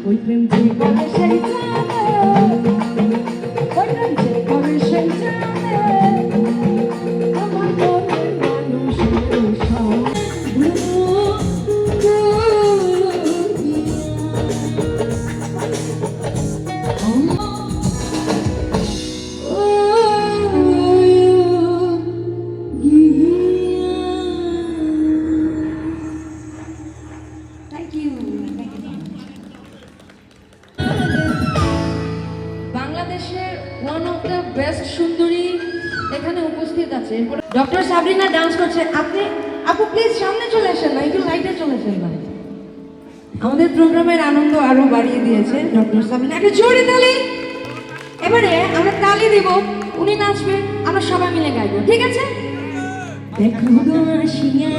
ওই প্রেম যে করে সেই জানে, ওই প্রেম যে করে সেই জানে, আমার মনের মানুষের সব বাংলাদেশের ওয়ান অফ দ্য বেস্ট সুন্দরী এখানে উপস্থিত আছে। ডক্টর সাবরিনা ডান্স করছে। আপু প্লিজ সামনে চলে আসেন না, একটু লাইটে চলে আসেন না। আমাদের প্রোগ্রামের আনন্দ আরো বাড়িয়ে দিয়েছে ডক্টর সাবরিনা। একটা জোরে তালি। এবারে আমরা তালি দিব, উনি নাচবে, আমরা সবাই মিলে গাইবো, ঠিক আছে? দেখো গো আসিয়া